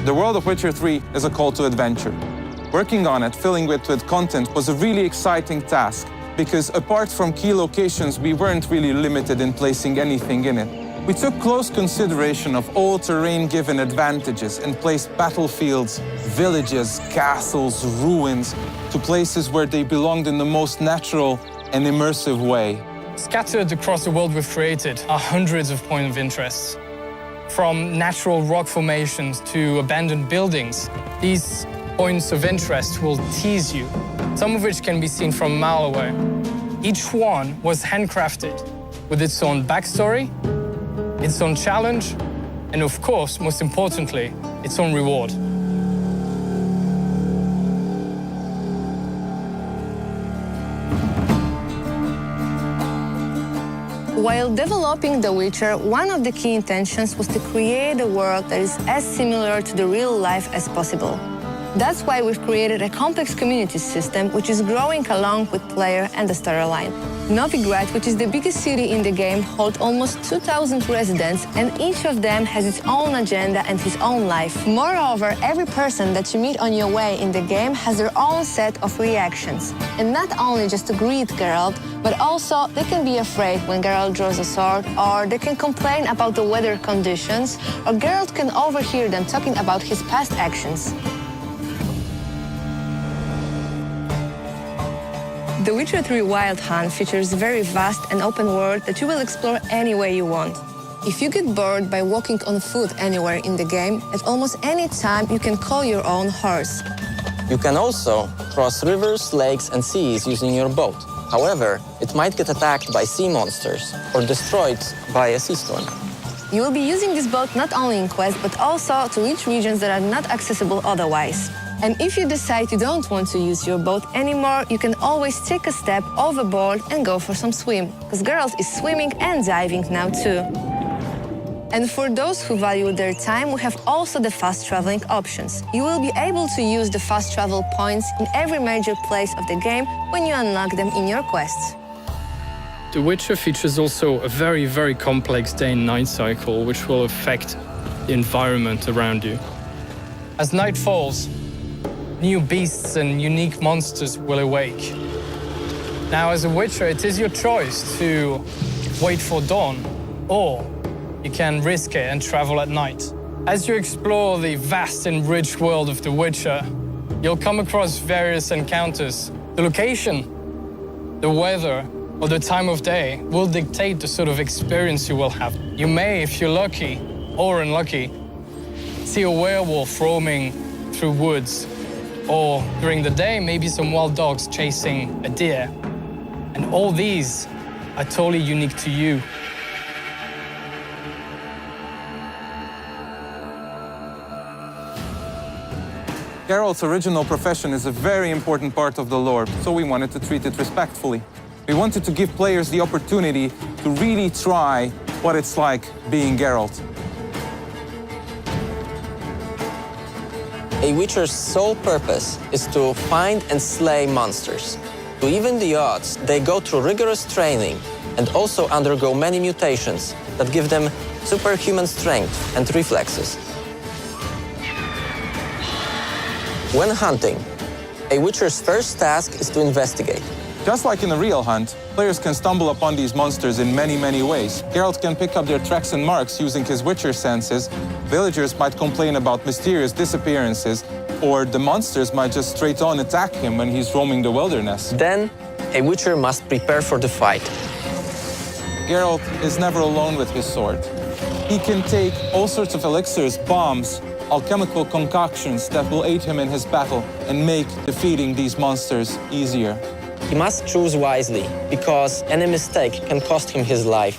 The world of Witcher 3 is a call to adventure. Working on it, filling it with content, was a really exciting task, because apart from key locations, we weren't really limited in placing anything in it. We took close consideration of all terrain-given advantages and placed battlefields, villages, castles, ruins, to places where they belonged in the most natural and immersive way. Scattered across the world we've created are hundreds of points of interest. From natural rock formations to abandoned buildings, these points of interest will tease you, some of which can be seen from a mile away. Each one was handcrafted with its own backstory, its own challenge, and of course, most importantly, its own reward. While developing The Witcher, one of the key intentions was to create a world that is as similar to the real life as possible. That's why we've created a complex community system which is growing along with player and the storyline. Novigrad, which is the biggest city in the game, holds almost 2,000 residents, and each of them has its own agenda and his own life. Moreover, every person that you meet on your way in the game has their own set of reactions. And not only just to greet Geralt, but also they can be afraid when Geralt draws a sword, or they can complain about the weather conditions, or Geralt can overhear them talking about his past actions. The Witcher 3 Wild Hunt features a very vast and open world that you will explore any way you want. If you get bored by walking on foot anywhere in the game, at almost any time you can call your own horse. You can also cross rivers, lakes, and seas using your boat. However, it might get attacked by sea monsters or destroyed by a sea storm. You will be using this boat not only in quests, but also to reach regions that are not accessible otherwise. And if you decide you don't want to use your boat anymore, you can always take a step overboard and go for some swim, because Geralt is swimming and diving now too. And for those who value their time, we have also the fast traveling options. You will be able to use the fast travel points in every major place of the game when you unlock them in your quests. The Witcher features also a very, very complex day and night cycle, which will affect the environment around you. As night falls, new beasts and unique monsters will awake. Now, as a Witcher, it is your choice to wait for dawn, or you can risk it and travel at night. As you explore the vast and rich world of The Witcher, you'll come across various encounters. The location, the weather, or the time of day will dictate the sort of experience you will have. You may, if you're lucky or unlucky, see a werewolf roaming through woods, or during the day, maybe some wild dogs chasing a deer. And all these are totally unique to you. Geralt's original profession is a very important part of the lore, so we wanted to treat it respectfully. We wanted to give players the opportunity to really try what it's like being Geralt. A Witcher's sole purpose is to find and slay monsters. To even the odds, they go through rigorous training and also undergo many mutations that give them superhuman strength and reflexes. When hunting, a Witcher's first task is to investigate. Just like in a real hunt, players can stumble upon these monsters in many, many ways. Geralt can pick up their tracks and marks using his Witcher senses. Villagers might complain about mysterious disappearances, or the monsters might just straight on attack him when he's roaming the wilderness. Then, a Witcher must prepare for the fight. Geralt is never alone with his sword. He can take all sorts of elixirs, bombs, alchemical concoctions that will aid him in his battle and make defeating these monsters easier. He must choose wisely, because any mistake can cost him his life.